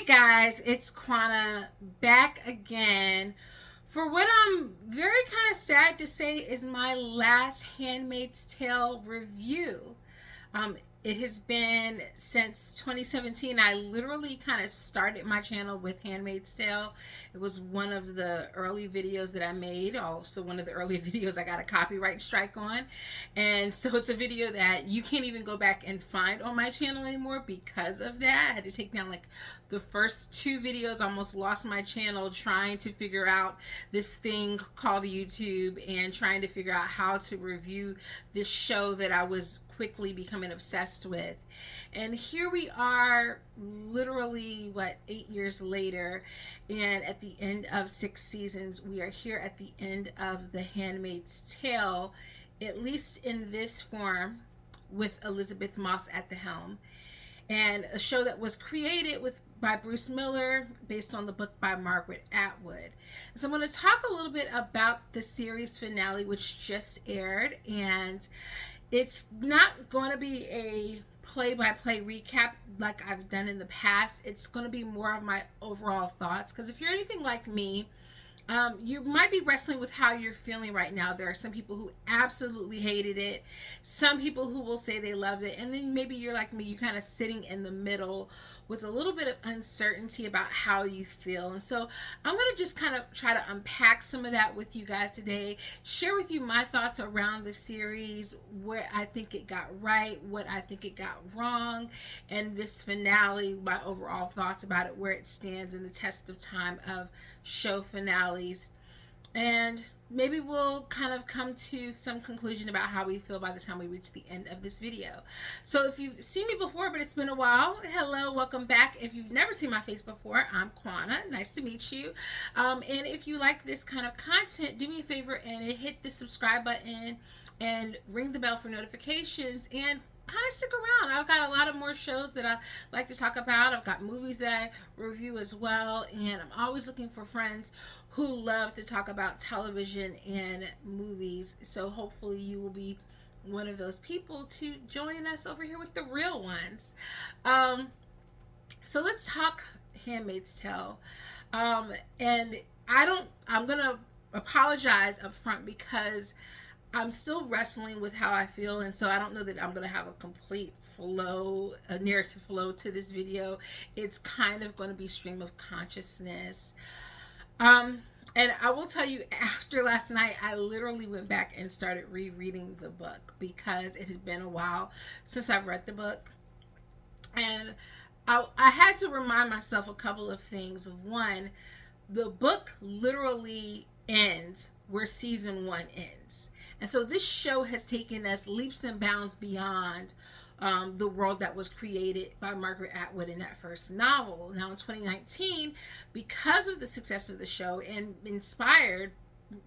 Hey guys, it's Quana back again for what I'm very kind of sad to say is my last Handmaid's Tale review. Um, it has been since 2017. I literally kind of started my channel with Handmaid's Tale. It was one of the early videos that I made, also one of the early videos I got a copyright strike on. And so it's a video that you can't even go back and find on my channel anymore because of that. I had to take down like the first two videos. I almost lost my channel trying to figure out this thing called YouTube and trying to figure out how to review this show that I was quickly becoming obsessed with. And here we are, literally, 8 years later, and at the end of 6 seasons, we are here at the end of The Handmaid's Tale, at least in this form, with Elizabeth Moss at the helm. And a show that was created by Bruce Miller, based on the book by Margaret Atwood. So I'm going to talk a little bit about the series finale, which just aired, and it's not going to be a play-by-play recap like I've done in the past. It's going to be more of my overall thoughts, because if you're anything like me, you might be wrestling with how you're feeling right now. There are some people who absolutely hated it, some people who will say they loved it, and then maybe you're like me, you're kind of sitting in the middle with a little bit of uncertainty about how you feel. And so I'm going to just kind of try to unpack some of that with you guys today, share with you my thoughts around the series, where I think it got right, what I think it got wrong, and this finale, my overall thoughts about it, where it stands in the test of time of show finales. And maybe we'll kind of come to some conclusion about how we feel by the time we reach the end of this video. So if you've seen me before, but it's been a while, hello, welcome back. If you've never seen my face before, I'm Quana. Nice to meet you. And if you like this kind of content, do me a favor and hit the subscribe button and ring the bell for notifications, and kind of stick around. I've got a lot of more shows that I like to talk about. I've got movies that I review as well, and I'm always looking for friends who love to talk about television and movies. So hopefully you will be one of those people to join us over here with the real ones. So let's talk Handmaid's Tale. And I'm gonna apologize up front because I'm still wrestling with how I feel, and so I don't know that I'm going to have a complete flow, a narrative flow to this video. It's kind of going to be stream of consciousness. And I will tell you, after last night, I literally went back and started rereading the book because it had been a while since I've read the book. And I had to remind myself a couple of things. One, the book literally ends where season 1 ends. And so this show has taken us leaps and bounds beyond the world that was created by Margaret Atwood in that first novel. Now in 2019, because of the success of the show and inspired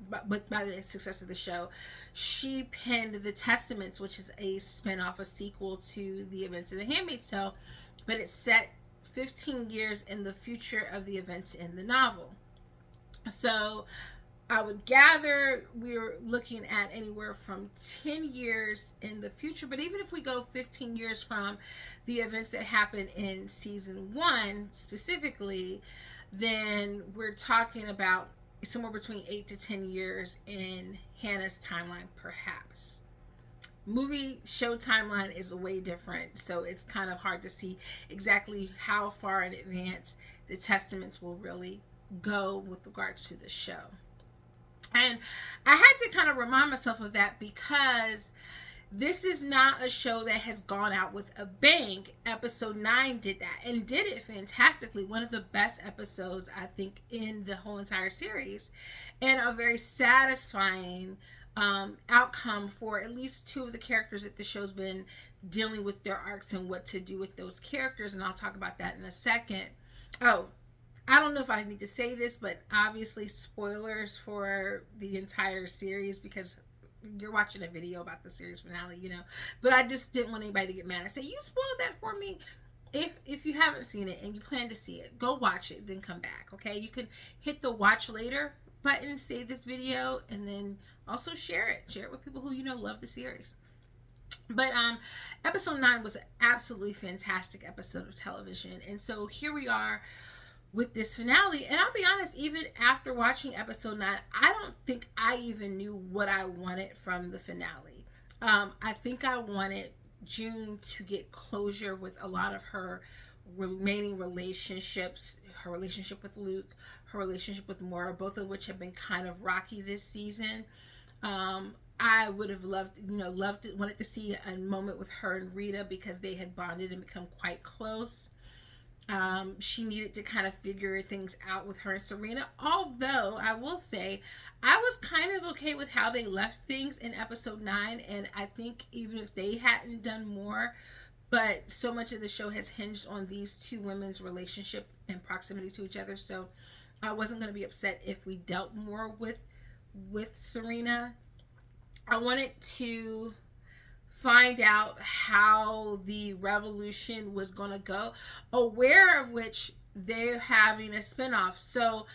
by the success of the show, she penned The Testaments, which is a spinoff, a sequel to the events in The Handmaid's Tale, but it's set 15 years in the future of the events in the novel. So I would gather we're looking at anywhere from 10 years in the future, but even if we go 15 years from the events that happened in season 1 specifically, then we're talking about somewhere between 8 to 10 years in Hannah's timeline, perhaps. Movie show timeline is way different, so it's kind of hard to see exactly how far in advance the Testaments will really go with regards to the show. And I had to kind of remind myself of that because this is not a show that has gone out with a bang. Episode 9 did that and did it fantastically. One of the best episodes, I think, in the whole entire series, and a very satisfying outcome for at least 2 of the characters that the show's been dealing with their arcs and what to do with those characters. And I'll talk about that in a second. Oh, I don't know if I need to say this, but obviously spoilers for the entire series because you're watching a video about the series finale, But I just didn't want anybody to get mad. I say, you spoiled that for me. If you haven't seen it and you plan to see it, go watch it, then come back, okay? You can hit the watch later button, save this video, and then also share it. Share it with people who love the series. But episode 9 was an absolutely fantastic episode of television. And so here we are with this finale. And I'll be honest, even after watching episode 9, I don't think I even knew what I wanted from the finale. I think I wanted June to get closure with a lot of her remaining relationships, her relationship with Luke, her relationship with Maura, both of which have been kind of rocky this season. I would have wanted to see a moment with her and Rita because they had bonded and become quite close. She needed to kind of figure things out with her and Serena. Although I will say, I was kind of okay with how they left things in episode 9, and I think even if they hadn't done more, but so much of the show has hinged on these two women's relationship and proximity to each other, so I wasn't going to be upset if we dealt more with Serena. I wanted to find out how the revolution was going to go, aware of which they're having a spinoff. So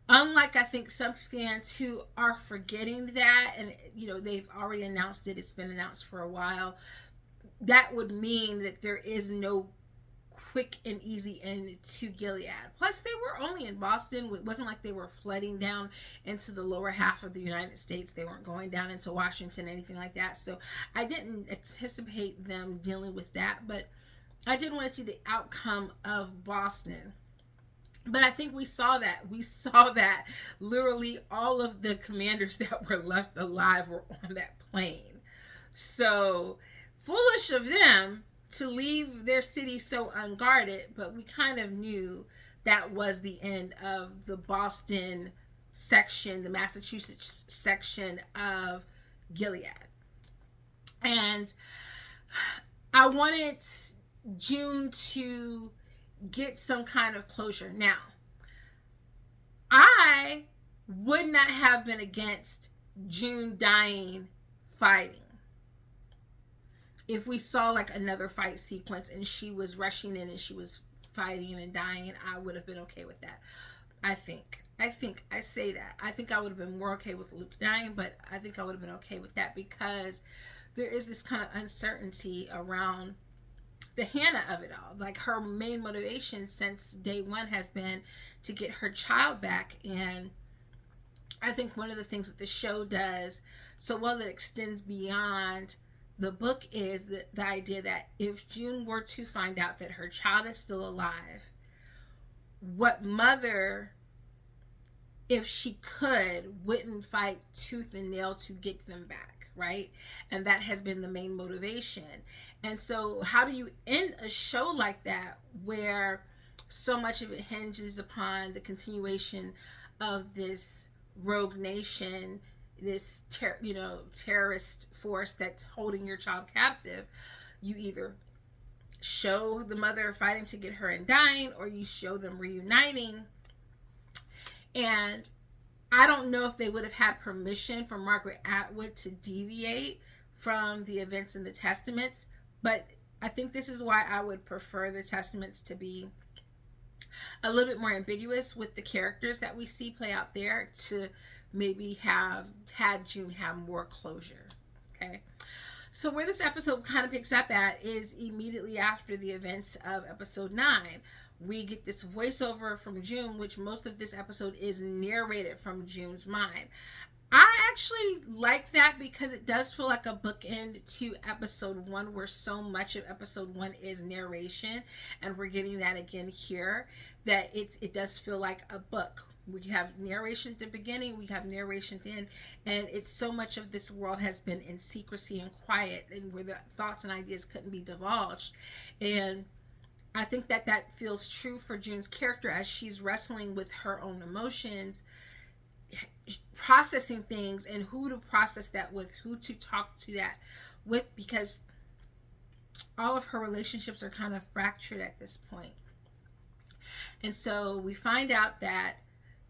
unlike I think some fans who are forgetting that, and they've already announced it, it's been announced for a while, that would mean that there is no quick and easy end to Gilead. Plus, they were only in Boston. It wasn't like they were flooding down into the lower half of the United States. They weren't going down into Washington, anything like that. So I didn't anticipate them dealing with that, but I did want to see the outcome of Boston. But I think we saw that. We saw that literally all of the commanders that were left alive were on that plane. So foolish of them to leave their city so unguarded, but we kind of knew that was the end of the Boston section, the Massachusetts section of Gilead. And I wanted June to get some kind of closure. Now, I would not have been against June dying fighting. If we saw like another fight sequence and she was rushing in and she was fighting and dying, I would have been okay with that. I say that. I think I would have been more okay with Luke dying, but I think I would have been okay with that because there is this kind of uncertainty around the Hannah of it all. Like, her main motivation since day one has been to get her child back. And I think one of the things that the show does so well that extends beyond the book is the idea that if June were to find out that her child is still alive, what mother, if she could, wouldn't fight tooth and nail to get them back, right? And that has been the main motivation. And so how do you end a show like that where so much of it hinges upon the continuation of this rogue nation, this terrorist force that's holding your child captive? You either show the mother fighting to get her and dying, or you show them reuniting. And I don't know if they would have had permission from Margaret Atwood to deviate from the events in the Testaments, but I think this is why I would prefer the Testaments to be a little bit more ambiguous with the characters that we see play out there, to maybe have had June have more closure. Okay. So where this episode kind of picks up at is immediately after the events of episode 9. We get this voiceover from June, which most of this episode is narrated from June's mind. I actually like that because it does feel like a bookend to episode 1, where so much of episode 1 is narration, and we're getting that again here, that it does feel like a book. We have narration at the beginning, we have narration at the end, and it's so much of this world has been in secrecy and quiet, and where the thoughts and ideas couldn't be divulged. And I think that feels true for June's character as she's wrestling with her own emotions, processing things, and who to process that with, who to talk to that with, because all of her relationships are kind of fractured at this point. And so we find out that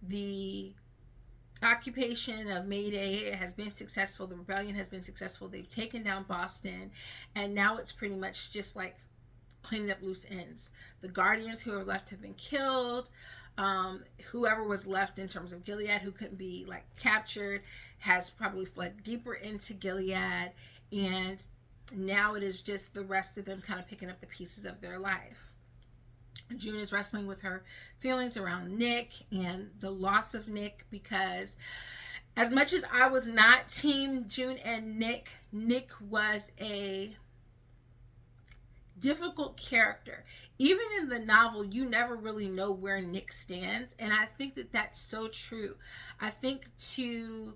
the occupation of May Day has been successful. The rebellion has been successful. They've taken down Boston, and now it's pretty much just like cleaning up loose ends. The Guardians who are left have been killed. Whoever was left in terms of Gilead who couldn't be captured has probably fled deeper into Gilead, and Now it is just the rest of them kind of picking up the pieces of their life. June is wrestling with her feelings around Nick and the loss of Nick, because as much as I was not team June and Nick, Nick was a difficult character. Even in the novel, you never really know where Nick stands, and I think that that's so true. I think to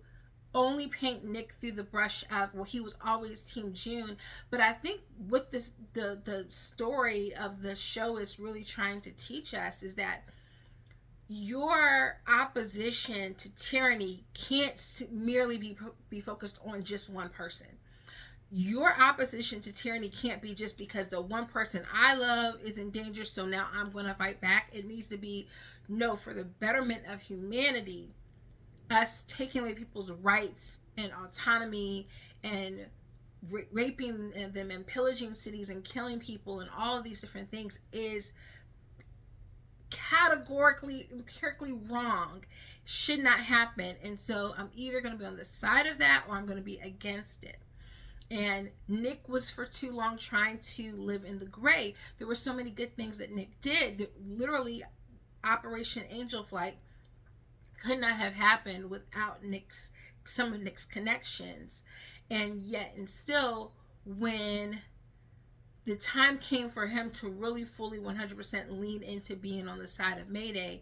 only paint Nick through the brush of, well, he was always team June, but I think what this the story of the show is really trying to teach us is that your opposition to tyranny can't merely be focused on just one person. Your opposition to tyranny can't be just because the one person I love is in danger, so now I'm going to fight back. It needs to be, no, for the betterment of humanity, us taking away people's rights and autonomy and raping them and pillaging cities and killing people and all of these different things is categorically, empirically wrong. Should not happen. And so I'm either going to be on the side of that or I'm going to be against it. And Nick was for too long trying to live in the gray. There were so many good things that Nick did that literally Operation Angel Flight could not have happened without some of Nick's connections. And yet, and still, when the time came for him to really fully 100% lean into being on the side of Mayday,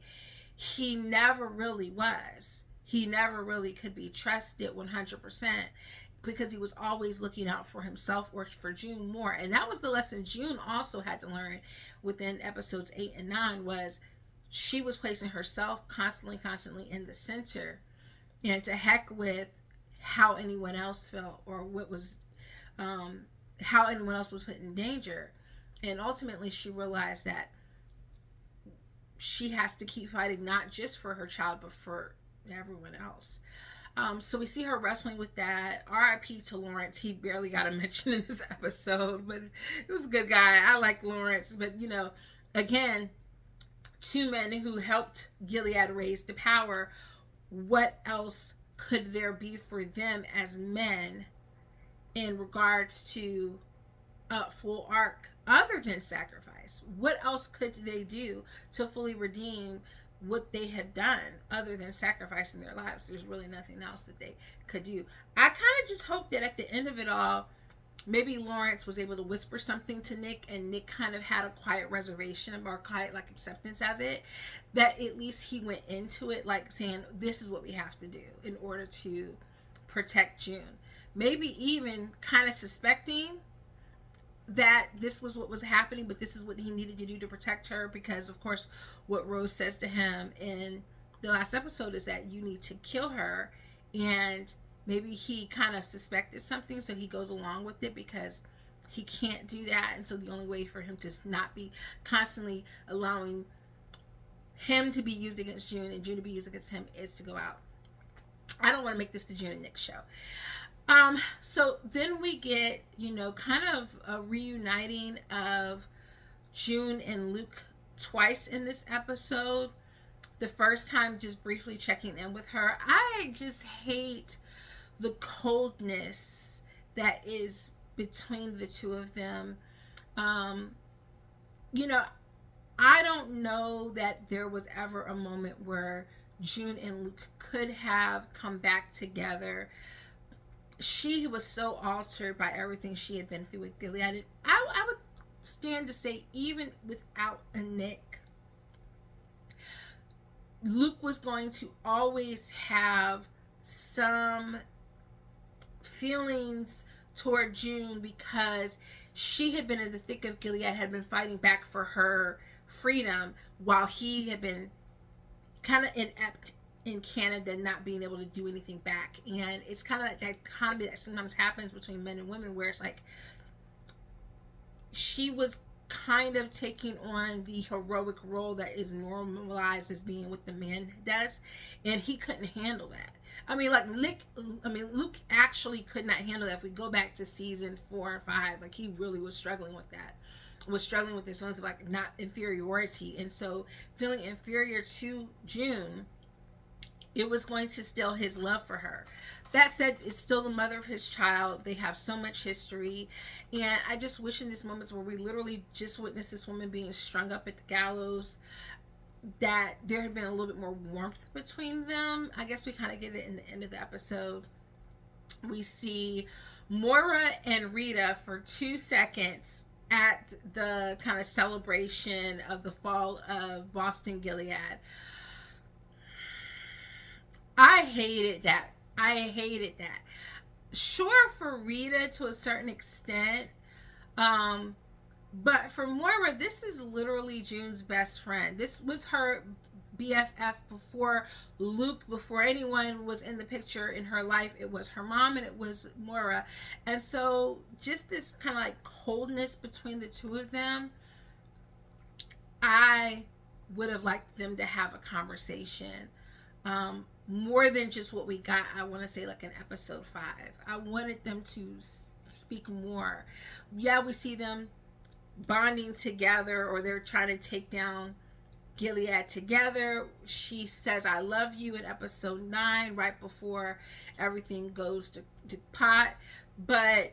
he never really was. He never really could be trusted 100%, because he was always looking out for himself or for June more. And that was the lesson June also had to learn within episodes 8 and 9, was she was placing herself constantly in the center, and to heck with how anyone else felt or what was how anyone else was put in danger. And ultimately she realized that she has to keep fighting, not just for her child but for everyone else. So we see her wrestling with that. RIP to Lawrence. He barely got a mention in this episode, but it was a good guy. I like Lawrence, but again, two men who helped Gilead raise the power. What else could there be for them as men in regards to a full arc other than sacrifice? What else could they do to fully redeem what they had done other than sacrificing their lives? There's really nothing else that they could do. I kind of just hope that at the end of it all, maybe Lawrence was able to whisper something to Nick, and Nick kind of had a quiet reservation or quiet acceptance of it, that at least he went into it saying, this is what we have to do in order to protect June. Maybe even kind of suspecting that this was what was happening, but this is what he needed to do to protect her, because of course what Rose says to him in the last episode is that you need to kill her, and maybe he kind of suspected something, so he goes along with it because he can't do that. And so the only way for him to not be constantly allowing him to be used against June and June to be used against him is to go out. I don't want to make this the June and Nick show. So then we get, kind of a reuniting of June and Luke twice in this episode. The first time just briefly checking in with her. I just hate the coldness that is between the two of them. I don't know that there was ever a moment where June and Luke could have come back together. She was so altered by everything she had been through with Gilead. I would stand to say, even without a Nick, Luke was going to always have some feelings toward June, because she had been in the thick of Gilead, had been fighting back for her freedom, while he had been kind of inept in Canada, not being able to do anything back. And it's kind of like that economy that sometimes happens between men and women, where it's she was kind of taking on the heroic role that is normalized as being what the man does, and he couldn't handle that. Luke actually could not handle that. If we go back to season 4 and 5, he really was struggling with that. Was struggling with this sense of not inferiority, and so feeling inferior to June It was going to still his love for her. That said, it's still the mother of his child. They have so much history. And I just wish in these moments where we literally just witnessed this woman being strung up at the gallows, that there had been a little bit more warmth between them. I guess we kind of get it in the end of the episode. We see Moira and Rita for 2 seconds at the kind of celebration of the fall of Boston Gilead. I hated that. I hated that. Sure, for Rita to a certain extent, but for Moira, this is literally June's best friend. This was her BFF before Luke, before anyone was in the picture in her life. It was her mom and it was Moira. And so just this kind of like coldness between the two of them, I would have liked them to have a conversation. More than just what we got, I want to say like in episode 5. I wanted them to speak more. Yeah, we see them bonding together, or they're trying to take down Gilead together. She says I love you in episode 9 right before everything goes to pot. But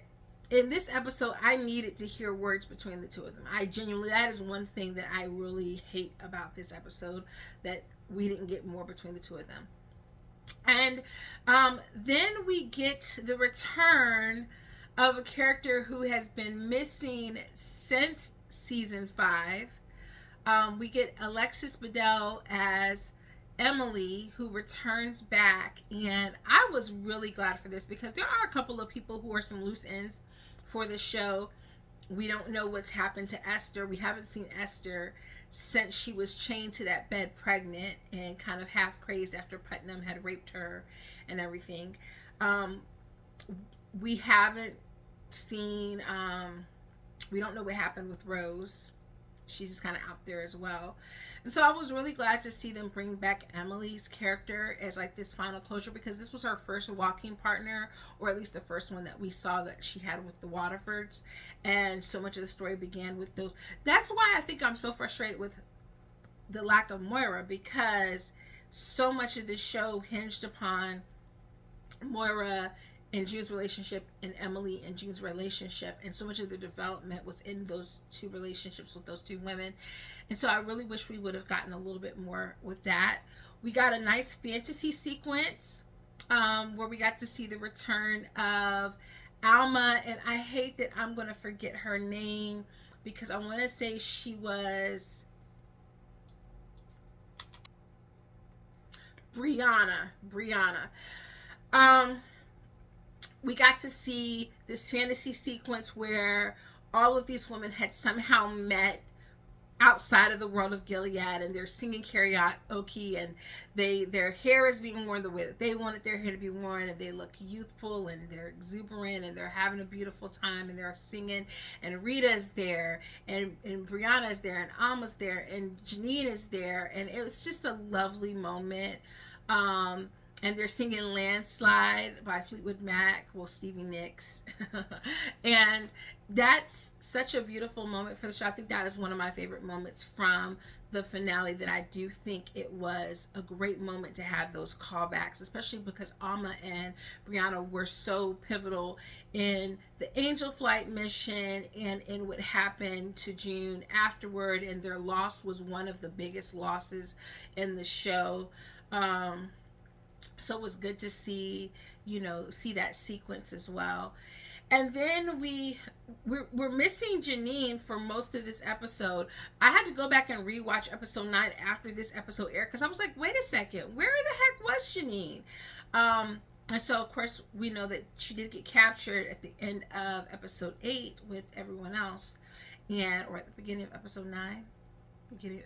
in this episode, I needed to hear words between the two of them. I genuinely, that is one thing that I really hate about this episode, that we didn't get more between the two of them. And then we get the return of a character who has been missing since season 5. We get Alexis Bledel as Emily, who returns back, and I was really glad for this because there are a couple of people who are some loose ends for the show. We don't know what's happened to Esther. We haven't seen Esther since she was chained to that bed pregnant and kind of half crazed after Putnam had raped her and everything. We haven't seen, we don't know what happened with Rose. She's just kind of out there as well. And so I was really glad to see them bring back Emily's character as like this final closure, because this was her first walking partner, or at least the first one that we saw that she had with the Waterfords. And so much of the story began with those. That's why I think I'm so frustrated with the lack of Moira, because so much of this show hinged upon Moira and June's relationship and Emily and June's relationship, and so much of the development was in those two relationships with those two women. And so I really wish we would have gotten a little bit more with that. We got a nice fantasy sequence where we got to see the return of Alma, and I hate that I'm going to forget her name because I want to say she was Brianna. We got to see this fantasy sequence where all of these women had somehow met outside of the world of Gilead, and they're singing karaoke, and their hair is being worn the way that they wanted their hair to be worn, and they look youthful and they're exuberant and they're having a beautiful time and they're singing, and Rita is there, and Brianna is there, and Alma's there, and Janine is there, and it was just a lovely moment. And they're singing Landslide by Fleetwood Mac, well, Stevie Nicks. And that's such a beautiful moment for the show. I think that is one of my favorite moments from the finale, that I do think it was a great moment to have those callbacks, especially because Alma and Brianna were so pivotal in the Angel Flight mission and in what happened to June afterward, and their loss was one of the biggest losses in the show. So it was good to see that sequence as well. And then we're missing Janine for most of this episode. I had to go back and rewatch episode 9 after this episode aired, because I was like, wait a second, where the heck was Janine? And so of course we know that she did get captured at the end of episode 8 with everyone else, or at the beginning of episode 9.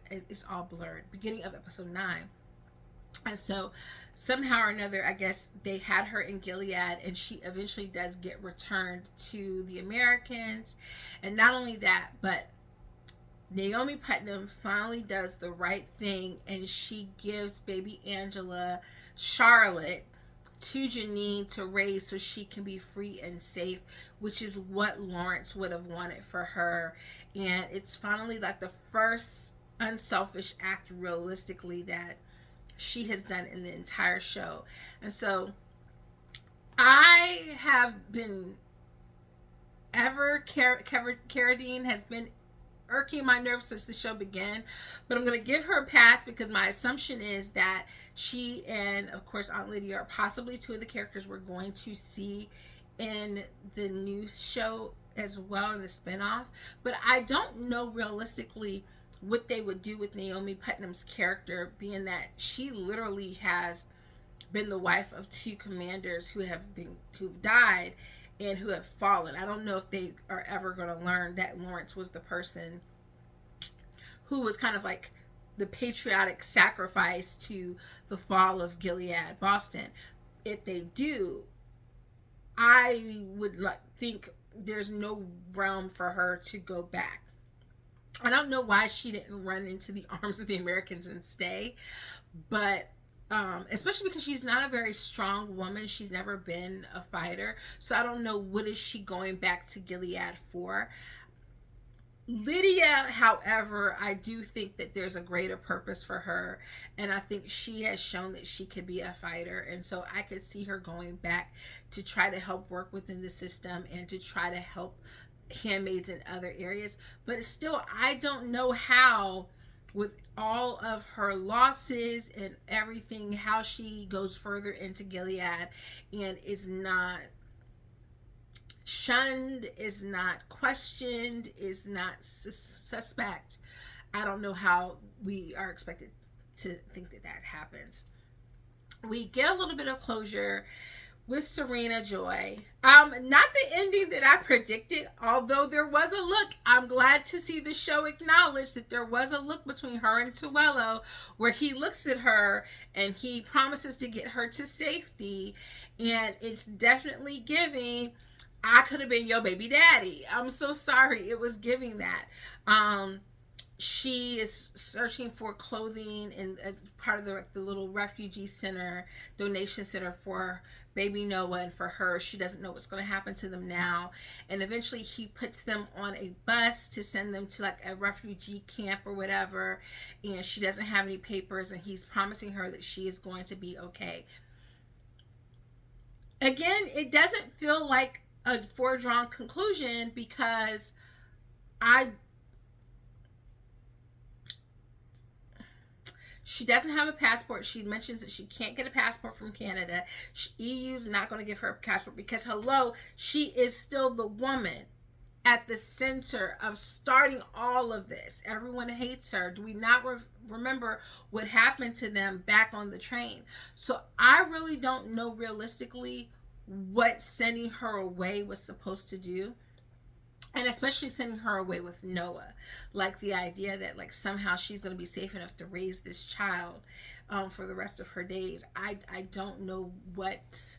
It's all blurred. Beginning of episode 9. And so somehow or another, I guess they had her in Gilead, and she eventually does get returned to the Americans. And not only that, but Naomi Putnam finally does the right thing, and she gives baby Angela, Charlotte, to Janine to raise so she can be free and safe, which is what Lawrence would have wanted for her. And it's finally like the first unselfish act, realistically, that she has done in the entire show. And so I have been Carradine has been irking my nerves since the show began, but I'm going to give her a pass because my assumption is that she and, of course, Aunt Lydia are possibly two of the characters we're going to see in the new show as well, in the spinoff. But I don't know realistically what they would do with Naomi Putnam's character, being that she literally has been the wife of two commanders who've died and who have fallen. I don't know if they are ever going to learn that Lawrence was the person who was kind of like the patriotic sacrifice to the fall of Gilead, Boston. If they do, I would think there's no realm for her to go back. I don't know why she didn't run into the arms of the Americans and stay, but especially because she's not a very strong woman. She's never been a fighter. So I don't know, what is she going back to Gilead for? Lydia, however, I do think that there's a greater purpose for her, and I think she has shown that she could be a fighter, and so I could see her going back to try to help work within the system and to try to help handmaids in other areas. But still, I don't know how, with all of her losses and everything, how she goes further into Gilead and is not shunned, is not questioned, is not suspect. I don't know how we are expected to think that that happens. We get a little bit of closure with Serena Joy. Not the ending that I predicted, although there was a look. I'm glad to see the show acknowledge that there was a look between her and Tuello where he looks at her and he promises to get her to safety, and it's definitely giving, I could have been your baby daddy. I'm so sorry. It was giving that. She is searching for clothing in as part of the little refugee center, donation center for baby Noah and for her. She doesn't know what's going to happen to them now. And eventually he puts them on a bus to send them to like a refugee camp or whatever. And she doesn't have any papers, and he's promising her that she is going to be okay. Again, it doesn't feel like a foredrawn conclusion because she doesn't have a passport. She mentions that she can't get a passport from Canada. EU's not going to give her a passport because, hello, she is still the woman at the center of starting all of this. Everyone hates her. Do we not remember what happened to them back on the train? So I really don't know realistically what sending her away was supposed to do. And especially sending her away with Noah, like the idea that like somehow she's going to be safe enough to raise this child for the rest of her days. I don't know what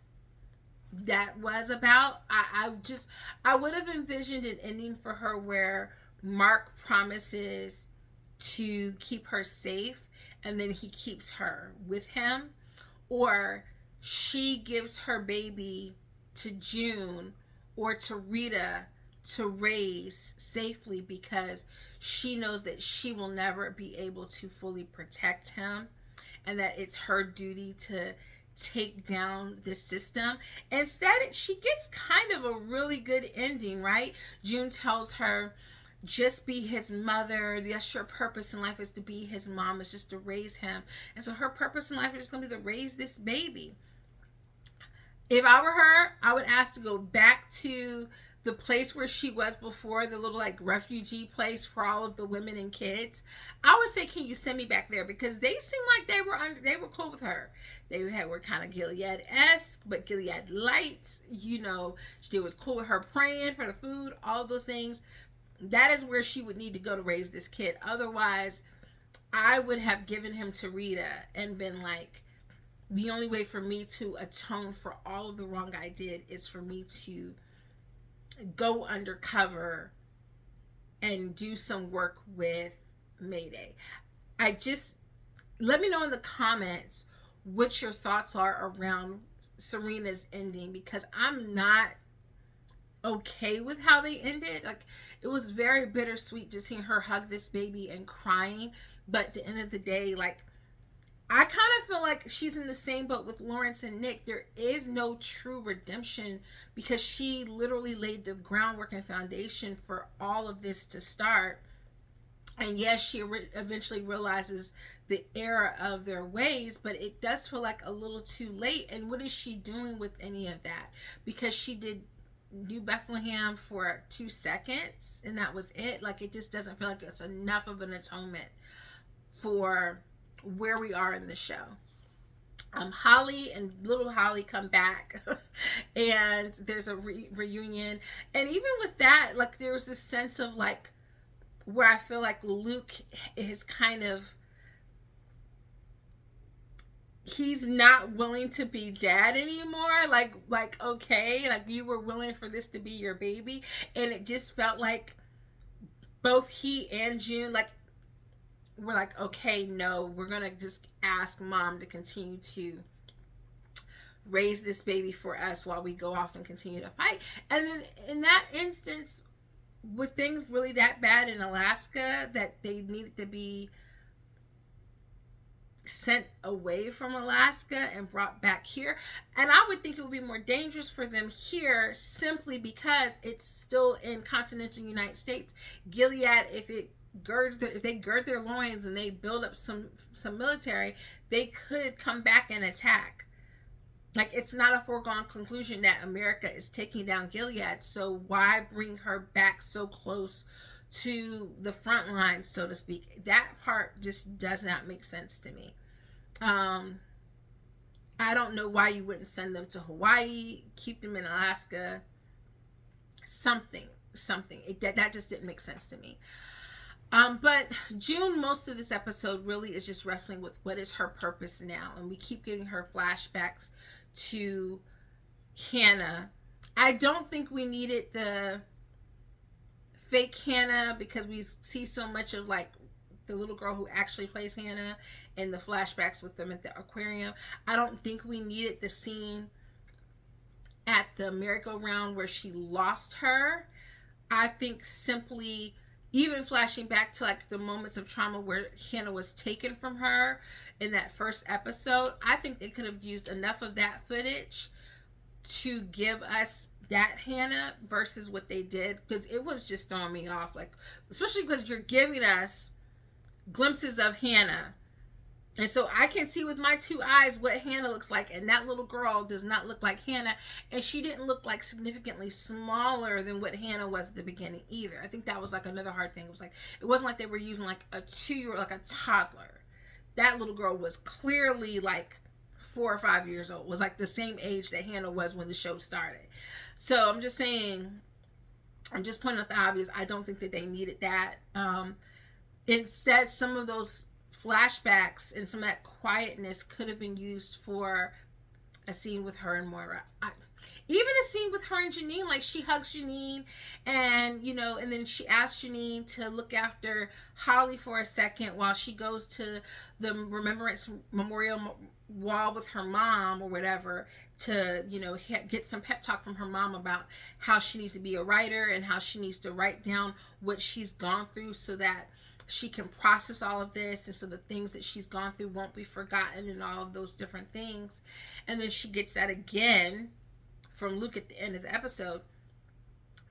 that was about. I would have envisioned an ending for her where Mark promises to keep her safe and then he keeps her with him, or she gives her baby to June or to Rita to raise safely because she knows that she will never be able to fully protect him, and that it's her duty to take down this system. Instead, she gets kind of a really good ending, right? June tells her, just be his mother. That's your purpose in life, is to be his mom, is just to raise him. And so her purpose in life is just going to be to raise this baby. If I were her, I would ask to go back to the place where she was before, the little like refugee place for all of the women and kids. I would say, can you send me back there? Because they seemed like they were cool with her. They were kind of Gilead-esque, but Gilead light. You know, she was cool with her praying for the food, all those things. That is where she would need to go to raise this kid. Otherwise, I would have given him to Rita and been like, the only way for me to atone for all of the wrong I did is for me to go undercover and do some work with Mayday. Let me know in the comments what your thoughts are around Serena's ending, because I'm not okay with how they ended. Like, it was very bittersweet to see her hug this baby and crying, but at the end of the day, like, I kind of feel like she's in the same boat with Lawrence and Nick. There is no true redemption because she literally laid the groundwork and foundation for all of this to start. And yes, she eventually realizes the error of their ways, but it does feel like a little too late. And what is she doing with any of that? Because she did New Bethlehem for 2 seconds and that was it. Like, it just doesn't feel like it's enough of an atonement for where we are in the show. Holly and little Holly come back and there's a reunion. And even with that, like, there was this sense of like, where I feel like Luke is kind of, he's not willing to be dad anymore. Like, okay, like, you were willing for this to be your baby. And it just felt like both he and June, like, we're like, okay, no, we're gonna just ask mom to continue to raise this baby for us while we go off and continue to fight. And then in that instance, with things really that bad in Alaska that they needed to be sent away from Alaska and brought back here, and I would think it would be more dangerous for them here simply because it's still in continental United States. Gilead, if they gird their loins and they build up some military, they could come back and attack. Like, it's not a foregone conclusion that America is taking down Gilead, so why bring her back so close to the front lines, so to speak? That part just does not make sense to me. I don't know why you wouldn't send them to Hawaii, keep them in Alaska, something. That just didn't make sense to me. But June, most of this episode really is just wrestling with what is her purpose now. And we keep getting her flashbacks to Hannah. I don't think we needed the fake Hannah because we see so much of like the little girl who actually plays Hannah in the flashbacks with them at the aquarium. I don't think we needed the scene at the merry-go-round where she lost her. I think simply, even flashing back to like the moments of trauma where Hannah was taken from her in that first episode, I think they could have used enough of that footage to give us that Hannah versus what they did, because it was just throwing me off. Like, especially because you're giving us glimpses of Hannah, and so I can see with my two eyes what Hannah looks like, and that little girl does not look like Hannah, and she didn't look like significantly smaller than what Hannah was at the beginning either. I think that was like another hard thing. It was like, it wasn't like they were using like a 2-year-old, like a toddler. That little girl was clearly like 4 or 5 years old, was like the same age that Hannah was when the show started. So I'm just saying, I'm just pointing out the obvious. I don't think that they needed that. Instead, some of those flashbacks and some of that quietness could have been used for a scene with her and Moira. Even a scene with her and Janine, like she hugs Janine and, you know, and then she asks Janine to look after Holly for a second while she goes to the Remembrance Memorial wall with her mom or whatever to, you know, get some pep talk from her mom about how she needs to be a writer and how she needs to write down what she's gone through so that she can process all of this, and so the things that she's gone through won't be forgotten and all of those different things. And then she gets that again from Luke at the end of the episode.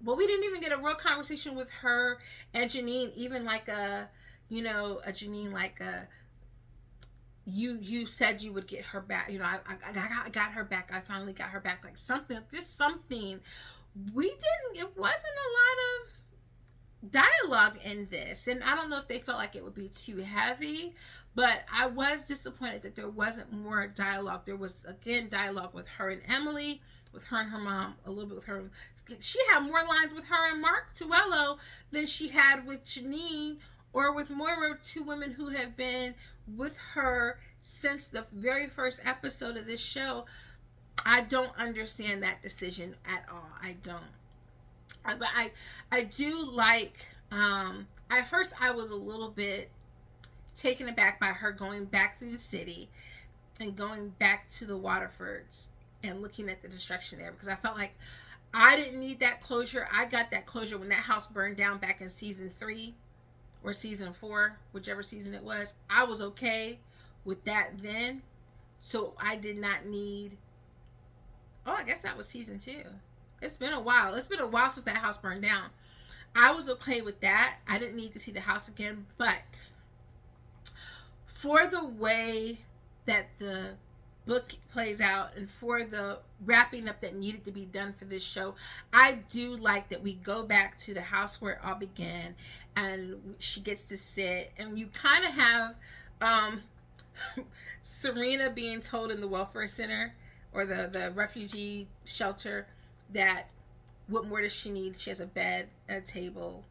But we didn't even get a real conversation with her and Janine, even like a, you know, a Janine like a, you said you would get her back, you know, I got her back, I finally got her back, like something, just something. It wasn't a lot of dialogue in this, and I don't know if they felt like it would be too heavy, but I was disappointed that there wasn't more dialogue. There was, again, dialogue with her and Emily, with her and her mom, a little bit with her. She had more lines with her and Mark Tuello than she had with Janine or with Moira, two women who have been with her since the very first episode of this show. I don't understand that decision at all. I don't. But I do like, at first I was a little bit taken aback by her going back through the city and going back to the Waterfords and looking at the destruction there, because I felt like I didn't need that closure. I got that closure when that house burned down back in season 3 or season 4, whichever season it was. I was okay with that then. So I did not need, oh, I guess that was season 2. It's been a while. It's been a while since that house burned down. I was okay with that. I didn't need to see the house again, but for the way that the book plays out and for the wrapping up that needed to be done for this show, I do like that we go back to the house where it all began, and she gets to sit, and you kind of have Serena being told in the welfare center or the refugee shelter that what more does she need? She has a bed and a tale,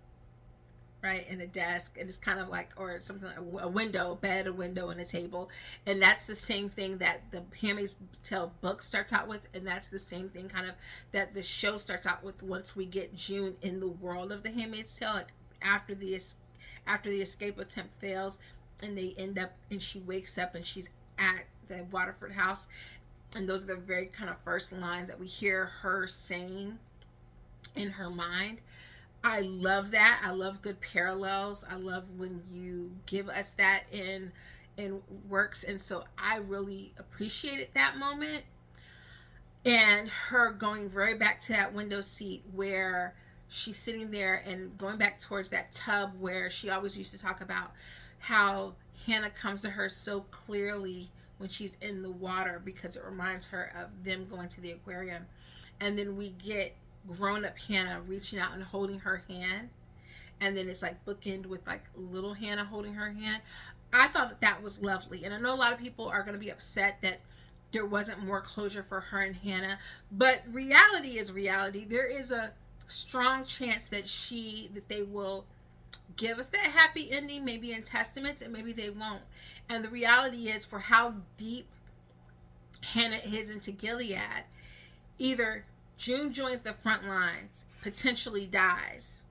right, and a desk, and it's kind of like, or something like a window, a bed, a window, and a table, and that's the same thing that the Handmaid's Tale book starts out with, and that's the same thing kind of that the show starts out with once we get June in the world of the Handmaid's Tale, like after the escape attempt fails, and they end up, and she wakes up and she's at the Waterford house, and those are the very kind of first lines that we hear her saying in her mind. I love that. I love good parallels. I love when you give us that in works, and so I really appreciated that moment. And her going very back to that window seat where she's sitting there and going back towards that tub where she always used to talk about how Hannah comes to her so clearly when she's in the water because it reminds her of them going to the aquarium. And then we get grown-up Hannah reaching out and holding her hand, and then it's like bookend with like little Hannah holding her hand. I thought that was lovely, and I know a lot of people are going to be upset that there wasn't more closure for her and Hannah, but reality is reality. There is a strong chance that they will give us that happy ending, maybe in Testaments, and maybe they won't. And the reality is, for how deep Hannah is into Gilead, either June joins the front lines, potentially dies,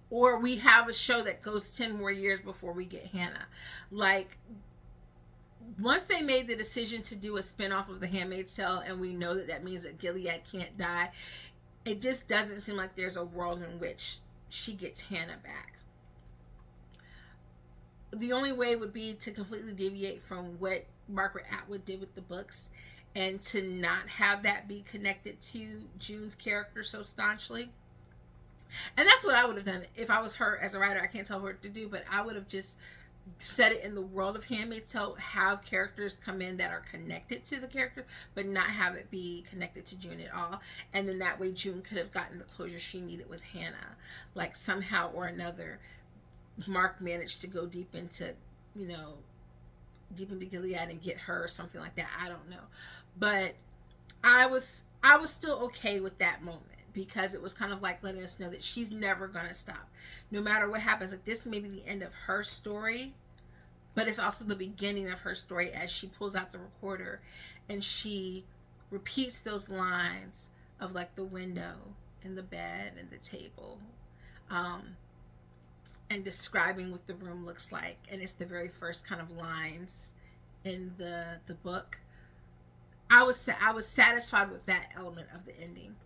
or we have a show that goes 10 more years before we get Hannah. Like, once they made the decision to do a spinoff of The Handmaid's Tale, and we know that that means that Gilead can't die, it just doesn't seem like there's a world in which she gets Hannah back. The only way would be to completely deviate from what Margaret Atwood did with the books, and to not have that be connected to June's character so staunchly. And that's what I would have done if I was her as a writer. I can't tell her what to do, but I would have just set it in the world of Handmaid's Tale, have characters come in that are connected to the character, but not have it be connected to June at all. And then that way June could have gotten the closure she needed with Hannah. Like, somehow or another, Mark managed to go deep into Gilead and get her, or something like that. I don't know. But I was still okay with that moment, because it was kind of like letting us know that she's never going to stop. No matter what happens, like, this may be the end of her story, but it's also the beginning of her story as she pulls out the recorder and she repeats those lines of like the window and the bed and the table, and describing what the room looks like. And it's the very first kind of lines in the book. I was satisfied with that element of the ending.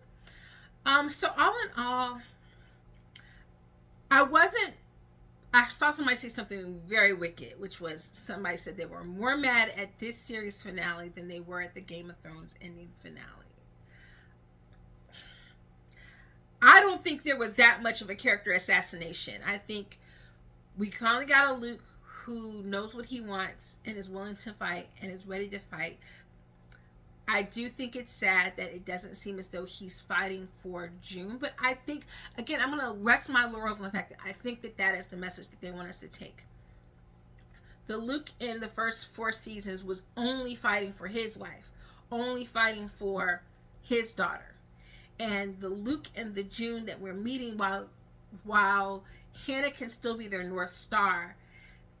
So all in all, I saw somebody say something very wicked, which was, somebody said they were more mad at this series finale than they were at the Game of Thrones ending finale. I don't think there was that much of a character assassination. I think we finally got a Luke who knows what he wants and is willing to fight and is ready to fight. I do think it's sad that it doesn't seem as though he's fighting for June, but I think, again, I'm going to rest my laurels on the fact that I think that that is the message that they want us to take. The Luke in the first 4 seasons was only fighting for his wife, only fighting for his daughter. And the Luke and the June that we're meeting, while Hannah can still be their North Star,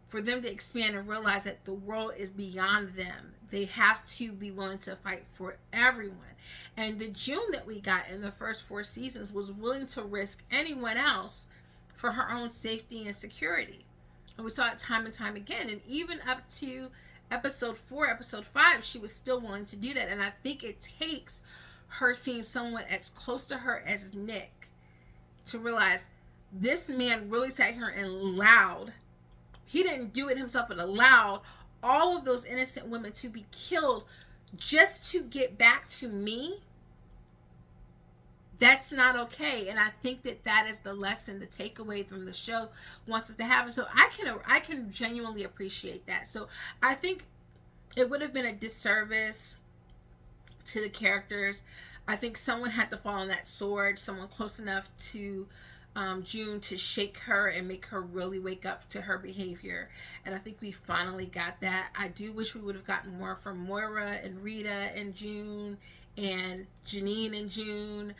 for them to expand and realize that the world is beyond them, they have to be willing to fight for everyone. And the June that we got in the first 4 seasons was willing to risk anyone else for her own safety and security. And we saw it time and time again. And even up to episode 4, episode 5, she was still willing to do that. And I think it takes her seeing someone as close to her as Nick to realize this man really sat here and allowed, he didn't do it himself, but allowed all of those innocent women to be killed just to get back to me, that's not okay. And I think that that is the lesson, the takeaway from the show wants us to have. And so I can genuinely appreciate that. So I think it would have been a disservice to the characters. I think someone had to fall on that sword, someone close enough to June to shake her and make her really wake up to her behavior. And I think we finally got that. I do wish we would have gotten more from Moira and Rita and June and Janine and June.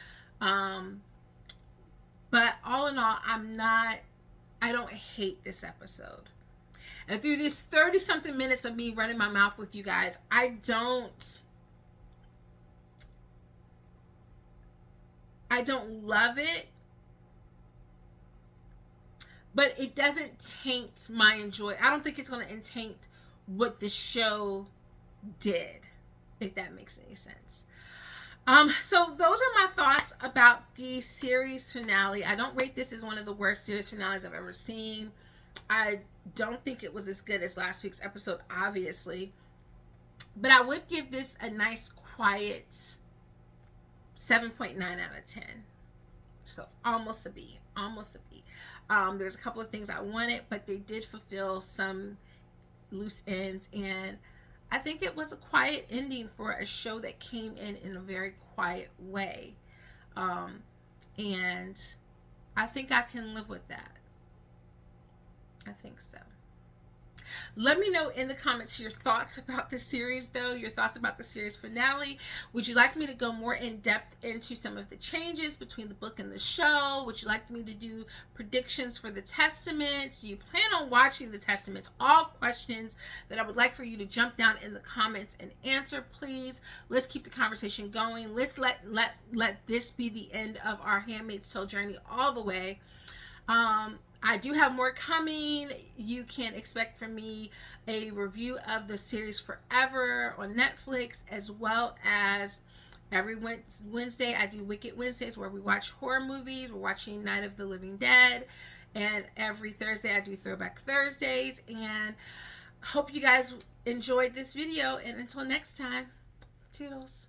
But all in all, I don't hate this episode. And through these 30 something minutes of me running my mouth with you guys, I don't love it, but it doesn't taint my enjoy. I don't think it's going to taint what the show did, if that makes any sense. So those are my thoughts about the series finale. I don't rate this as one of the worst series finales I've ever seen. I don't think it was as good as last week's episode, obviously. But I would give this a nice, quiet 7.9 out of 10. So almost a B. Almost a B. There's a couple of things I wanted, but they did fulfill some loose ends. And I think it was a quiet ending for a show that came in a very quiet way. And I think I can live with that. I think so. Let me know in the comments your thoughts about the series, though, your thoughts about the series finale. Would you like me to go more in depth into some of the changes between the book and the show? Would you like me to do predictions for the Testaments? Do you plan on watching the Testaments? All questions that I would like for you to jump down in the comments and answer, please. Let's keep the conversation going. Let's let this be the end of our Handmaid's Tale journey all the way. I do have more coming. You can expect from me a review of the series Forever on Netflix, as well as every Wednesday I do Wicked Wednesdays, where we watch horror movies. We're watching Night of the Living Dead. And every Thursday I do Throwback Thursdays. And hope you guys enjoyed this video. And until next time, toodles.